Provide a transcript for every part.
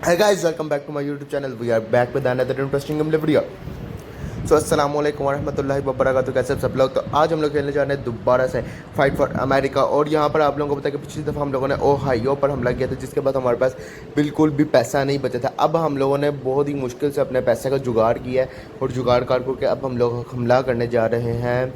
Hey guys, welcome back to my YouTube channel. We are back with another interesting gameplay video. सो अस्सलाम वालेकुम वरहमतुल्लाहि वबरकातुहू। कैसे सब लोग। तो आज हम लोग खेलने जा रहे हैं दोबारा से फाइट फॉर अमेरिका। और यहाँ पर आप लोगों को पता है कि पिछली दफ़ा हम लोगों ने ओहायो पर हमला किया था, जिसके बाद हमारे पास बिल्कुल भी पैसा नहीं बचा था। अब हम लोगों ने बहुत ही मुश्किल से अपने पैसे का जुगाड़ किया है और जुगाड़ करके अब हम लोग हमला करने जा रहे हैं।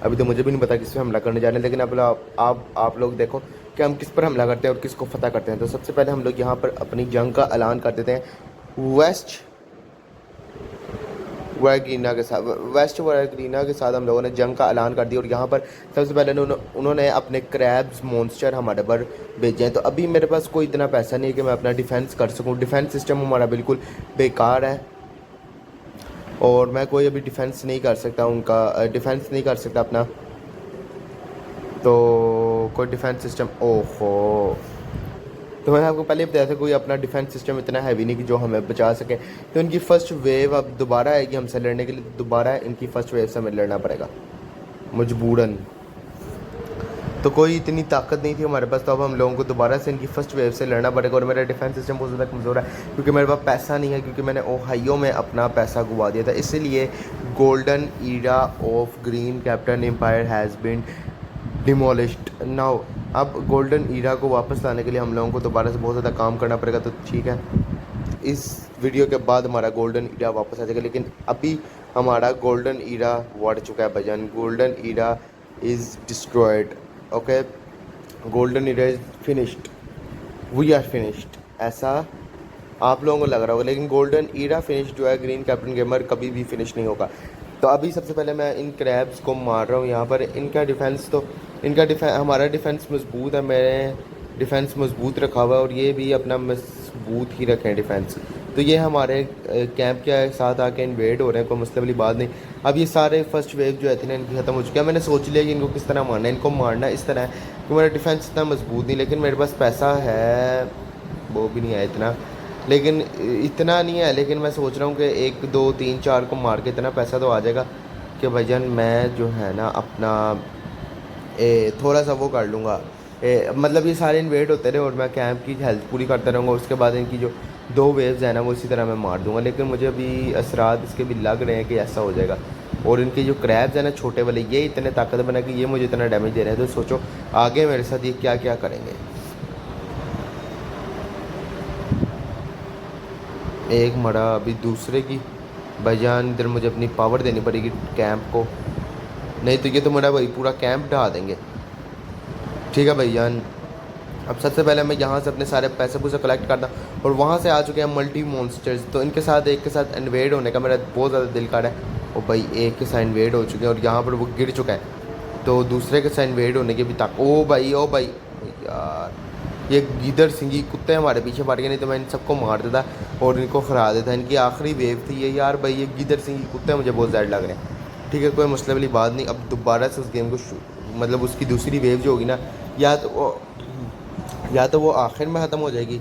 अभी तो मुझे भी नहीं पता किस पर हमला करने जा रहे हैं, लेकिन अब आप लोग देखो कि हम किस पर हमला करते हैं और किसको फतह करते हैं। तो सबसे पहले हम लोग यहाँ पर अपनी जंग का ऐलान कर देते हैं वेस्ट वर्गीना के साथ हम लोगों ने जंग का ऐलान कर दिया। और यहाँ पर सबसे पहले उन्होंने अपने क्रैब्स मॉन्स्टर हमारे पर भेजे हैं। तो अभी मेरे पास कोई इतना पैसा नहीं है कि मैं अपना डिफेंस कर सकूँ। डिफेंस सिस्टम हमारा बिल्कुल बेकार है और मैं कोई अभी डिफेंस नहीं कर सकता, उनका डिफेंस नहीं कर सकता अपना। तो कोई डिफेंस सिस्टम ओहो, तो मैंने आपको पहले बताया था कोई अपना डिफेंस सिस्टम इतना हैवी नहीं कि जो हमें बचा सके। तो इनकी फ़र्स्ट वेव अब दोबारा आएगी हमसे लड़ने के लिए। दोबारा इनकी फ़र्स्ट वेव से हमें लड़ना पड़ेगा मजबूरन। तो कोई इतनी ताकत नहीं थी हमारे पास, तो अब हम लोगों को दोबारा से इनकी फ़र्स्ट वेव से लड़ना पड़ेगा। और मेरा डिफेंस सिस्टम बहुत ज़्यादा कमज़ोर है क्योंकि मेरे पास पैसा नहीं है, क्योंकि मैंने ओहायो में अपना पैसा गुवा दिया था। इसीलिए golden era of green capital empire has been demolished now. अब गोल्डन ईरा को वापस लाने के लिए हम लोगों को दोबारा से बहुत ज़्यादा काम करना पड़ेगा। तो ठीक है, इस वीडियो के बाद हमारा गोल्डन ईरा वापस आ जाएगा, लेकिन अभी हमारा गोल्डन ईरा बढ़ चुका है भजन। Golden era is destroyed. Okay, golden era is finished, we are finished, ऐसा आप लोगों को लग रहा होगा, लेकिन गोल्डन ईरा फिनिश जो है ग्रीन कैप्टन गेमर कभी भी फिनिश नहीं होगा। तो अभी सबसे पहले मैं इन क्रैब्स को मार रहा हूँ यहाँ पर। हमारा डिफेंस मजबूत है, मैंने डिफेंस मजबूत रखा हुआ है और ये भी अपना मजबूत ही रखें डिफेंस। तो ये हमारे कैंप के साथ आके इन्वेड हो रहे हैं, कोई मसले वाली बात नहीं। अब ये सारे फर्स्ट वेव जो है थी ना इनकी ख़त्म हो चुकी है। मैंने सोच लिया कि इनको किस तरह मारना है। इनको मारना इस तरह है कि मेरा डिफेंस इतना मजबूत नहीं, लेकिन मेरे पास पैसा है, वो भी नहीं है इतना, लेकिन इतना नहीं है। लेकिन मैं सोच रहा हूँ कि 1 2 3 4 को मार के इतना पैसा तो आ जाएगा कि भाईजान मैं जो है ना अपना थोड़ा सा वो कर लूँगा। मतलब ये सारे इन्वेट होते रहे और मैं कैंप की हेल्थ पूरी करता रहूँगा। उसके बाद इनकी जो 2 वेव्स हैं ना वो इसी तरह मैं मार दूँगा। लेकिन मुझे अभी असरात इसके भी लग रहे हैं कि ऐसा हो जाएगा। और इनके जो क्रैब्स हैं ना छोटे वाले, ये इतने ताकत बना कि ये मुझे इतना डैमेज दे रहे हैं। तो सोचो आगे मेरे साथ ये क्या क्या करेंगे। एक मरा, अभी दूसरे की भाईजान इधर मुझे अपनी पावर देनी पड़ेगी कैंप को, नहीं तो ये तो मेरा भाई पूरा कैंप ढहा देंगे। ठीक है भाईजान, अब सबसे पहले मैं यहाँ से अपने सारे पैसे पूसे कलेक्ट करता और वहाँ से आ चुके हैं मल्टी मॉन्स्टर्स। तो इनके साथ एक के साथ इन्वेड होने का मेरा बहुत ज़्यादा दिल कर रहा है। और भाई एक के साथ इन्वेड हो चुके हैं और यहाँ पर वो गिर चुका है। तो दूसरे के साथ इन्वेड होने के भी तक ओ भाई यार, ये गिदर सिंगी कुत्ते हमारे पीछे पड़ गए, नहीं तो मैं इन सबको मार देता और इनको हरा देता। इनकी आखिरी वेव थी ये यार। भाई ये गिदर सिंगी कुत्ते मुझे बहुत ज़्यादा लग रहे हैं। ठीक है, कोई मसले वाली बात नहीं। अब दोबारा से उस गेम को मतलब उसकी दूसरी वेव जो होगी ना, या तो वो आखिर में ख़त्म हो जाएगी,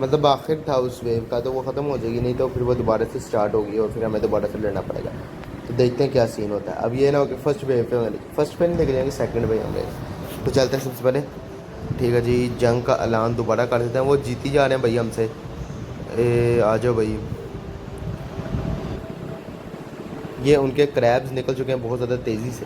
मतलब आखिर था उस वेव का तो वो ख़त्म हो जाएगी, नहीं तो फिर वो दोबारा से स्टार्ट होगी और फिर हमें दोबारा से लड़ना पड़ेगा। तो देखते हैं क्या सीन होता है। अब ये ना हो कि फर्स्ट वेव पे होंगे, फर्स्ट पे नहीं लेके जाएंगे, सेकंड पे होंगे। तो चलते हैं सबसे पहले। ठीक है जी, जंग का ऐलान दोबारा कर देते हैं। वो जीती जा रहे हैं भाई हमसे। आ जाओ भाई। ये उनके क्रैब्स निकल चुके हैं बहुत ज़्यादा तेज़ी से।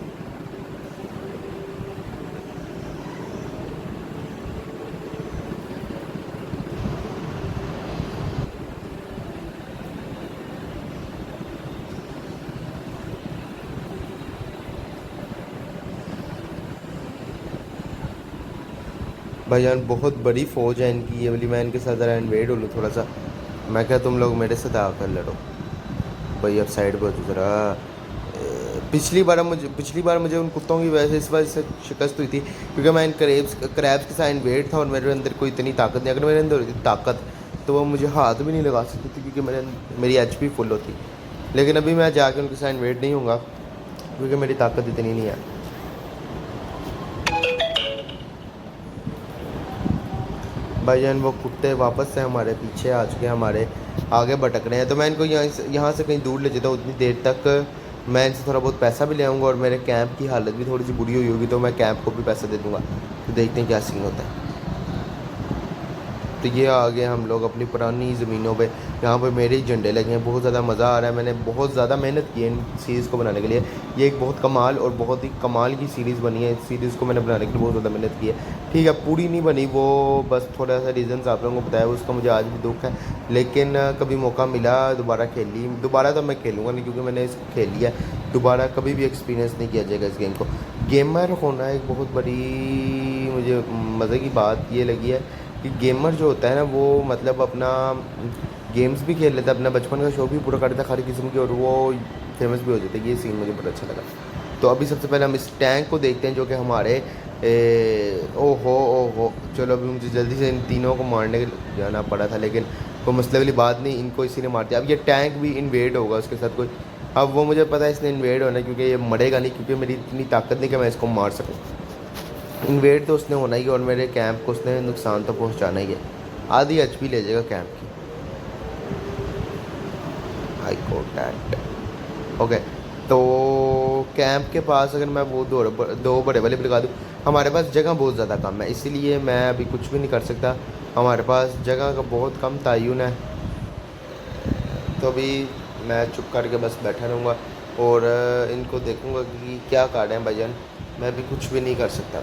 भाईजान बहुत बड़ी फ़ौज है इनकी ये वाली। मैं इनके साथ ज़रा इन्वेड हो लूँ थोड़ा सा। मैं क्या तुम लोग मेरे साथ आकर लड़ो भाई। अब साइड पर ज़रा। पिछली बार मुझे उन कुत्तों की वजह से इस वजह से शिकस्त हुई थी क्योंकि मैं इन क्रैब्स के साथ इन्वेड था और मेरे अंदर कोई इतनी ताकत नहीं। अगर मेरे अंदर होती ताकत तो वो मुझे हाथ भी नहीं लगा सकती थी क्योंकि मेरी HP फुल होती। लेकिन अभी मैं जाके उनके साथ इन्वेड नहीं होऊंगा क्योंकि मेरी ताकत इतनी नहीं है। भाईजान वो कुत्ते वापस से हमारे पीछे आ चुके हैं, हमारे आगे भटक रहे हैं। तो मैं इनको यहाँ से कहीं दूर ले जाता हूँ। उतनी देर तक मैं इनसे थोड़ा बहुत पैसा भी ले आऊँगा और मेरे कैंप की हालत भी थोड़ी सी बुरी हुई होगी तो मैं कैंप को भी पैसा दे दूँगा। तो देखते हैं क्या सीन होता है। तो ये आ गए हम लोग अपनी पुरानी ज़मीनों पे। यहाँ पर मेरे ही झंडे लगे हैं, बहुत ज़्यादा मज़ा आ रहा है। मैंने बहुत ज़्यादा मेहनत की है इन सीरीज़ को बनाने के लिए। ये एक बहुत कमाल और बहुत ही कमाल की सीरीज़ बनी है। इस सीरीज़ को मैंने बनाने के लिए बहुत ज़्यादा मेहनत की है। ठीक है, पूरी नहीं बनी वो, बस थोड़ा सा रीज़न्स आप लोगों को बताया, उसका मुझे आज भी दुख है। लेकिन कभी मौका मिला दोबारा खेली, दोबारा तो मैं खेलूँगा नहीं क्योंकि मैंने इसको खेल लिया। दोबारा कभी भी एक्सपीरियंस नहीं किया जाएगा इस गेम को। गेमर होना एक बहुत बड़ी मुझे मज़े की बात ये लगी है कि गेमर जो होता है ना वो मतलब अपना गेम्स भी खेल लेता है, अपना बचपन का शौक भी पूरा करता है हर किस्म की, और वो फेमस भी हो जाता है। ये सीन मुझे बड़ा अच्छा लगा। तो अभी सबसे पहले हम इस टैंक को देखते हैं जो कि हमारे ओहो, चलो अभी मुझे जल्दी से इन तीनों को मारने के लिए जाना पड़ा था, लेकिन कोई मसले वाली बात नहीं, इनको इसी ने मार दिया। अब ये टैंक भी इन्वेड होगा उसके साथ कोई। अब वो मुझे पता है इसने इन्वेड होना है क्योंकि ये मरेगा नहीं, क्योंकि मेरी इतनी ताकत नहीं कि मैं इसको मार सकूँ। इन्वेड तो उसने होना ही है और मेरे कैंप को उसने नुकसान तो पहुंचाना ही है। आधी एचपी ले जाएगा कैंप की। High court okay. तो कैंप के पास अगर मैं वो दो बड़े वाले लगा दूँ, हमारे पास जगह बहुत ज़्यादा कम है, इसीलिए मैं अभी कुछ भी नहीं कर सकता। हमारे पास जगह का बहुत कम तयन है। तो अभी मैं चुप करके बस बैठा रहूँगा और इनको देखूँगा कि क्या कार्ड है भाईजान। मैं भी कुछ भी नहीं कर सकता।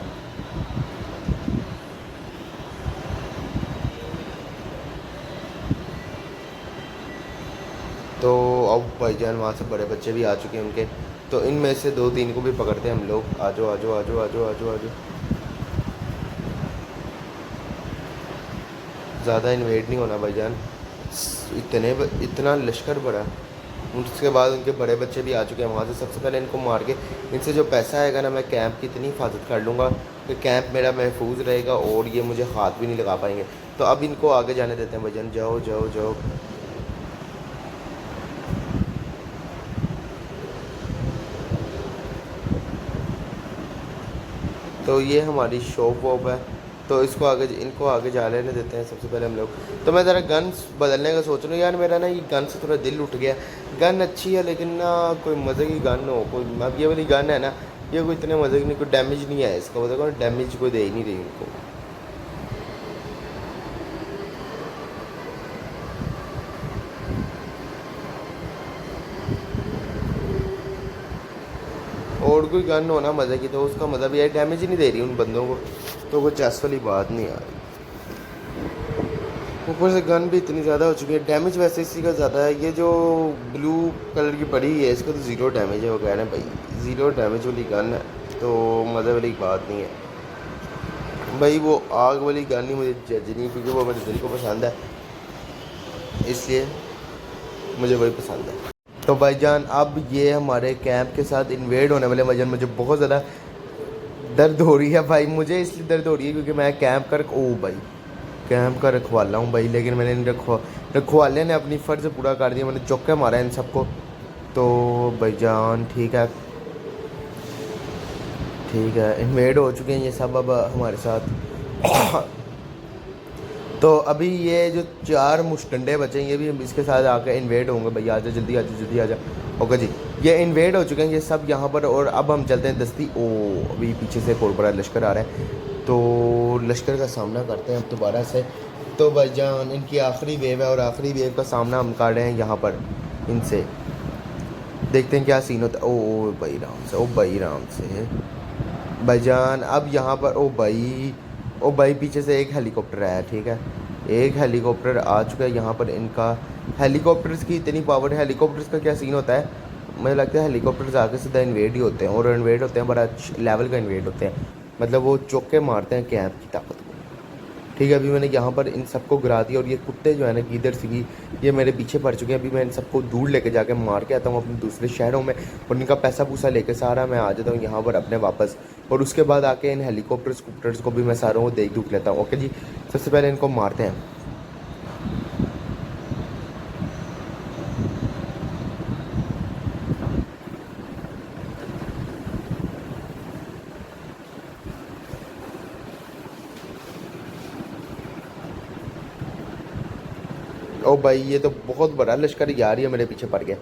तो अब भाईजान वहाँ से बड़े बच्चे भी आ चुके हैं उनके, तो इनमें से दो तीन को भी पकड़ते हैं हम लोग। आ जाओ आ जाओ आ जाओ आ जाओ आ जाओ आ जाओ। ज़्यादा इन्वेट नहीं होना भाईजान, इतना लश्कर बड़ा। उसके बाद उनके बड़े बच्चे भी आ चुके हैं वहाँ से। सबसे पहले इनको मार के इनसे जो पैसा आएगा ना, मैं कैंप की इतनी हिफाजत कर लूँगा कि कैंप मेरा महफूज रहेगा और ये मुझे हाथ भी नहीं लगा पाएंगे। तो अब इनको आगे जाने देते हैं भाईजान, जाओ जाओ जाओ। तो ये हमारी शॉप वॉप है, तो इसको आगे इनको आगे जा लेने देते हैं सबसे पहले हम लोग। तो मैं ज़रा गन्स बदलने का सोच रहा हूँ यार, मेरा ना ये गन से थोड़ा दिल उठ गया। गन अच्छी है लेकिन ना कोई मज़े की गन हो कोई। अब ये वाली गन है ना, ये कोई इतने मज़े की नहीं, कोई डैमेज नहीं है इसका, मतलब डैमेज कोई दे ही नहीं रही उनको। और कोई गन हो ना मज़े की तो उसका मज़ा भी है, डैमेज ही नहीं दे रही उन बंदों को, तो कुछ ऐसा वाली बात नहीं आ रही। ऊपर से गन भी इतनी ज़्यादा हो चुकी है, डैमेज वैसे इसी का ज़्यादा है। ये जो ब्लू कलर की पड़ी है इसका तो ज़ीरो डैमेज है, वो कह रहे हैं भाई ज़ीरो डैमेज वाली गन है, तो मज़े वाली बात नहीं है भाई। वो आग वाली गन ही मुझे जज नहीं, क्योंकि वो मेरे दिल को पसंद है, इसलिए मुझे वही पसंद है। तो भाईजान अब ये हमारे कैंप के साथ इन्वेड होने वाले भाईजान, मुझे बहुत ज़्यादा दर्द हो रही है भाई। मुझे इसलिए दर्द हो रही है क्योंकि मैं कैंप का ओ भाई कैंप का रखवाला हूँ भाई, लेकिन मैंने इन रखवाले ने अपनी फ़र्ज़ पूरा कर दिया, मैंने चौके मारा इन सबको। तो भाईजान ठीक है इन्वेड हो चुके हैं ये सब अब हमारे साथ। तो अभी ये जो चार मुश्तंडे बचे हैं ये भी इसके साथ आकर इन्वेड होंगे। भाई आ जाओ जल्दी, आ जाओ जल्दी, आ जाओ। ओके जी, ये इन्वेड हो चुके हैं ये सब यहाँ पर, और अब हम चलते हैं दस्ती। ओ अभी पीछे से एक और बड़ा लश्कर आ रहा है, तो लश्कर का सामना करते हैं अब दोबारा से। तो भाईजान इनकी आखिरी वेव है और आखिरी वेव का सामना हम कर रहे हैं यहाँ पर इनसे। देखते हैं क्या सीन होता है। ओ भाई राम से, ओ भाई राम से भाईजान। अब यहाँ पर ओ भाई पीछे से एक हेलीकॉप्टर आया, ठीक है एक हेलीकॉप्टर आ चुका है यहाँ पर। इनका हेलीकॉप्टर्स की इतनी पावर है। हेलीकॉप्टर्स का क्या सीन होता है, मुझे लगता है हेलीकॉप्टर्स आके सीधा इन्वेड ही होते हैं, और इन्वेड होते हैं बड़ा लेवल का इन्वेड होते हैं, मतलब वो चौके मारते हैं कैंप की ताकत को। ठीक है, अभी मैंने यहाँ पर इन सबको गिरा दिया, और ये कुत्ते जो है ना इधर से ये मेरे पीछे पड़ चुके हैं। अभी मैं इन सबको दूर लेके जाके मार के आता हूँ अपने दूसरे शहरों में, और इनका पैसा पूसा लेके सारा मैं आ जाता हूँ यहाँ पर अपने वापस। और उसके बाद आके इन हेलीकॉप्टर्स को भी मैं सारों को देख दुख लेता हूँ। ओके जी, सबसे पहले इनको मारते हैं। ओ भाई ये तो बहुत बड़ा लश्कर यार, ये मेरे पीछे पड़ गया।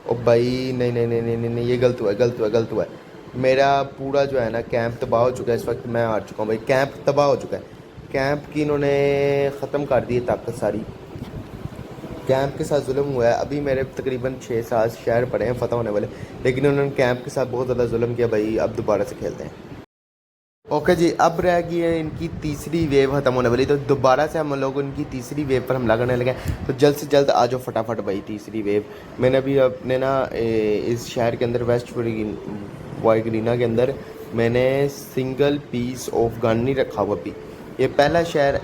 ओ भाई नहीं नहीं नहीं नहीं नहीं नहीं, ये गलत हुआ है, गलत हुआ है, गलत हुआ है। मेरा पूरा जो है ना कैंप तबाह हो चुका है इस वक्त, मैं हार चुका हूँ भाई, कैंप तबाह हो चुका है। कैंप की इन्होंने ख़त्म कर दी है ताकत सारी। कैंप के साथ जुल्म हुआ है। अभी मेरे तकरीबन 6-7 शहर पड़े हैं फ़तह होने वाले, लेकिन उन्होंने कैंप के साथ बहुत ज़्यादा जुल्म किया भाई। अब दोबारा से खेलते हैं। ओके जी, अब रह गई है इनकी तीसरी वेव ख़त्म होने वाली, तो दोबारा से हम लोग इनकी तीसरी वेव पर हमला करने लगे हैं। तो जल्द से जल्द आ जाओ फटाफट भाई तीसरी वेव। मैंने अभी अपने ना इस शहर के अंदर वेस्ट वाइगरीना के अंदर मैंने सिंगल पीस ऑफ गन नहीं रखा हुआ अभी। ये पहला शहर,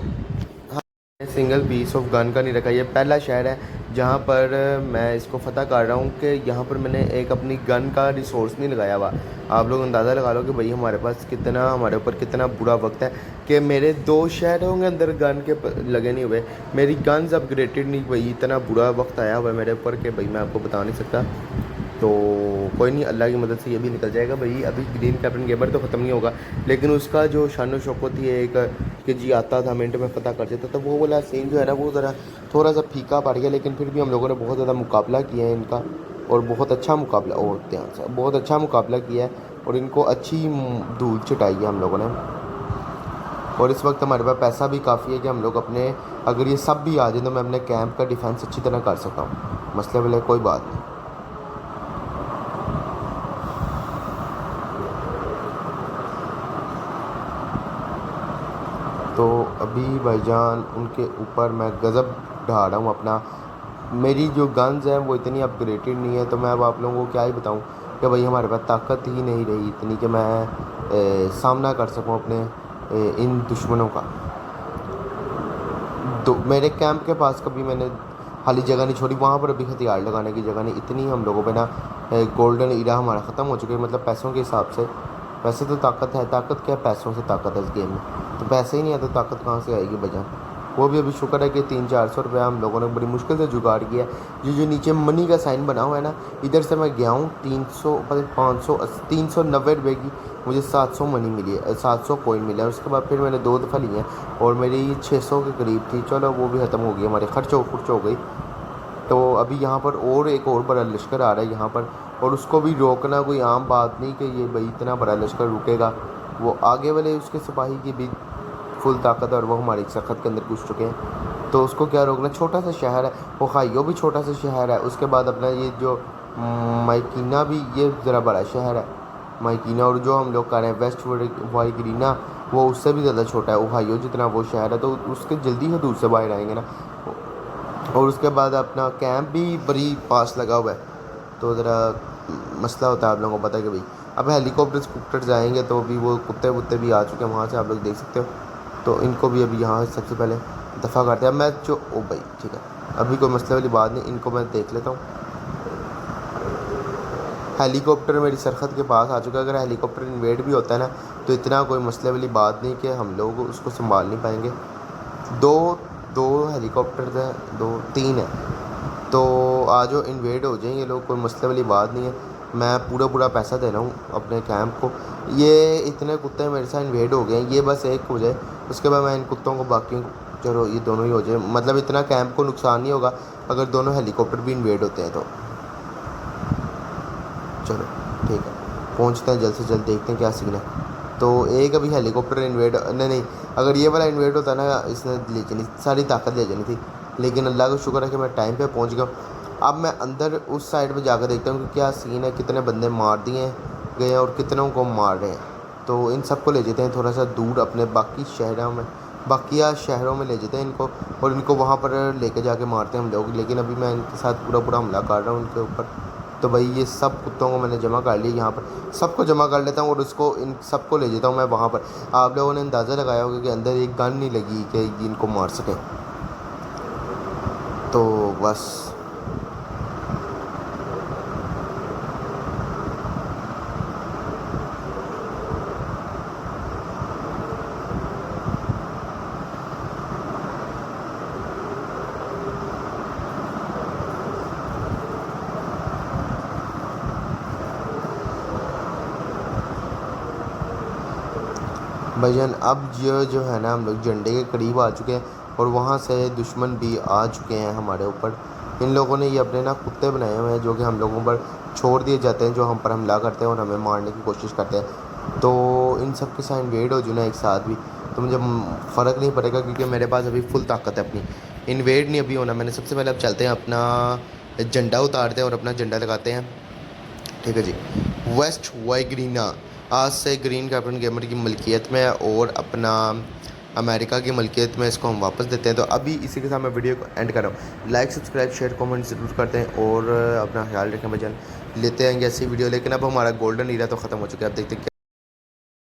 सिंगल पीस ऑफ गन का नहीं रखा। ये पहला शहर है जहाँ पर मैं इसको फ़तह कर रहा हूँ कि यहाँ पर मैंने एक अपनी गन का रिसोर्स नहीं लगाया हुआ। आप लोग अंदाज़ा लगा लो कि भाई हमारे पास कितना, हमारे ऊपर कितना बुरा वक्त है कि मेरे 2 शहरों के अंदर गन के लगे नहीं हुए, मेरी गन्स अपग्रेडेड नहीं हुई। इतना बुरा वक्त आया हुआ है मेरे ऊपर कि भाई मैं आपको बता नहीं सकता। तो कोई नहीं, अल्लाह की मदद से ये भी निकल जाएगा भाई। अभी ग्रीन कैप्टन गेबर तो ख़त्म नहीं होगा, लेकिन उसका जो शान शौकत थी एक कि जी आता था मिनट में पता कर देता, तो वो वाला सीन जो है ना वो ज़रा थोड़ा सा फीका पड़ गया। लेकिन फिर भी हम लोगों ने बहुत ज़्यादा मुकाबला किया है इनका, और बहुत अच्छा मुकाबला, और ध्यान से बहुत अच्छा मुकाबला किया है, और इनको अच्छी धूल चटाई है हम लोगों ने। और इस वक्त हमारे पास पैसा भी काफ़ी है कि हम लोग अपने, अगर ये सब भी आ जाए तो मैं अपने कैंप का डिफेंस अच्छी तरह कर सकता हूँ। मसले वाले कोई बात नहीं। तो अभी भाईजान उनके ऊपर मैं गज़ब ढा रहा हूँ अपना। मेरी जो गन्स हैं वो इतनी अपग्रेडेड नहीं है, तो मैं अब आप लोगों को क्या ही बताऊँ कि भाई हमारे पास ताकत ही नहीं रही इतनी कि मैं सामना कर सकूँ अपने इन दुश्मनों का। तो मेरे कैंप के पास कभी मैंने खाली जगह नहीं छोड़ी, वहाँ पर अभी हथियार लगाने की जगह नहीं। इतनी हम लोगों पे ना गोल्डन ईरा हमारा ख़त्म हो चुका है, मतलब पैसों के हिसाब से। वैसे तो ताकत है, ताकत क्या, पैसों से ताकत है इस गेम में। तो पैसे ही नहीं है तो ताकत कहाँ से आएगी भजन। वो भी अभी शुक्र है कि 300-400 रुपया हम लोगों ने बड़ी मुश्किल से जुगाड़ किया है। जो नीचे मनी का साइन बना हुआ है ना, इधर से मैं गया हूँ 300 500 390 रुपये की मुझे 700 मनी मिली है, 700 कॉइन मिला है। उसके बाद फिर मैंने 2 दफ़ा लिए हैं, और मेरी 600 के करीब थी। चलो वो भी ख़त्म हो गई, हमारे खर्च हो गई। तो अभी यहाँ पर और एक और बड़ा लश्कर आ रहा है यहाँ पर, और उसको भी रोकना कोई आम बात नहीं कि ये भाई इतना बड़ा लश्कर रुकेगा। वो आगे वाले उसके सिपाही की भी फुल ताकत है, और वो हमारी सख़त के अंदर घुस चुके हैं। तो उसको क्या रोकना, छोटा सा शहर है वो, खाइयो भी छोटा सा शहर है। उसके बाद अपना ये जो माइकीना भी, ये ज़रा बड़ा शहर है माइकीना। और जो हम लोग कर रहे हैं वेस्ट वाइगरीना, वो उससे भी ज़्यादा छोटा है ओहायो जितना वो शहर है। तो उसके जल्दी हदूद से बाहर आएंगे ना। और उसके बाद अपना कैंप भी बड़ी पास लगा हुआ है, तो ज़रा मसला होता है। आप लोगों को पता है कि भाई अब हेलीकॉप्टर जाएंगे तो अभी वो कुत्ते वुत्ते भी आ चुके हैं वहाँ से, आप लोग देख सकते हो। तो इनको भी अभी यहाँ सबसे पहले दफ़ा करते हैं। मैं जो ओ भाई ठीक है, अभी कोई मसले वाली बात नहीं, इनको मैं देख लेता हूँ। हेलीकॉप्टर मेरी सरखत के पास आ चुका है। अगर हेलीकॉप्टर इन्वेड भी होता है ना, तो इतना कोई मसले वाली बात नहीं कि हम लोग उसको संभाल नहीं पाएंगे। दो दो हेलीकॉप्टर हैं, 2-3 हैं, तो आज जो इन्वेड हो जाएंगे लोग, कोई मसले वाली बात नहीं है। मैं पूरा पैसा दे रहा हूँ अपने कैंप को। ये इतने कुत्ते मेरे साथ इन्वेड हो गए हैं, ये बस एक हो जाए, उसके बाद मैं इन कुत्तों को बाकी, चलो ये दोनों ही हो जाए, मतलब इतना कैंप को नुकसान नहीं होगा अगर दोनों हेलीकॉप्टर भी इन्वेड होते हैं तो। चलो ठीक है, पहुँचते हैं जल्द से जल्द, देखते हैं क्या सीन है। तो एक अभी हेलीकॉप्टर इन्वेड नहीं, अगर ये वाला इन्वेड होता ना, इसने ले जानी सारी ताकत ले जानी थी। लेकिन अल्लाह का शुक्र है कि मैं टाइम पे पहुंच गया। अब मैं अंदर उस साइड पे जाकर देखता हूँ कि क्या सीन है, कितने बंदे मार दिए गए हैं और कितनों को मार रहे हैं। तो इन सबको ले जाते हैं थोड़ा सा दूर अपने बाकी शहरों में ले जाते हैं इनको, और इनको वहाँ पर लेके जाके मारते हैं हम लोग। लेकिन अभी मैं इनके साथ पूरा हमला कर रहा हूँ इनके ऊपर। तो भाई ये सब कुत्तों को मैंने जमा कर लिया, यहाँ पर सबको जमा कर लेता हूँ और उसको इन सबको ले जाता हूँ मैं वहाँ पर। आप लोगों ने अंदाज़ा लगाया होगा कि अंदर एक गन नहीं लगी कि इनको मार सकें। तो बस भजन अब जो है ना, हम लोग झंडे के करीब आ चुके हैं, और वहाँ से दुश्मन भी आ चुके हैं हमारे ऊपर। इन लोगों ने ये अपने ना कुत्ते बनाए हुए हैं जो कि हम लोगों पर छोड़ दिए जाते हैं, जो हम पर हमला करते हैं और हमें मारने की कोशिश करते हैं। तो इन सब के साथ इन्वेड हो जो ना एक साथ भी, तो मुझे फ़र्क नहीं पड़ेगा क्योंकि मेरे पास अभी फुल ताकत है अपनी। इन्वेड नहीं अभी होना मैंने। सबसे पहले अब चलते हैं अपना झंडा उतारते हैं और अपना झंडा लगाते हैं। ठीक है जी। वेस्ट वाइग्रीना आज से ग्रीन कैप्टन गेमर की मलकियत में है और अपना अमेरिका की मलकियत में इसको हम वापस देते हैं। तो अभी इसी के साथ मैं वीडियो को एंड कर रहा हूँ। लाइक सब्सक्राइब शेयर कमेंट ज़रूर करते हैं और अपना ख्याल रखें भाईजान। लेते हैं ऐसी वीडियो, लेकिन अब हमारा गोल्डन ईरा तो ख़त्म हो चुका है। अब देखते हैं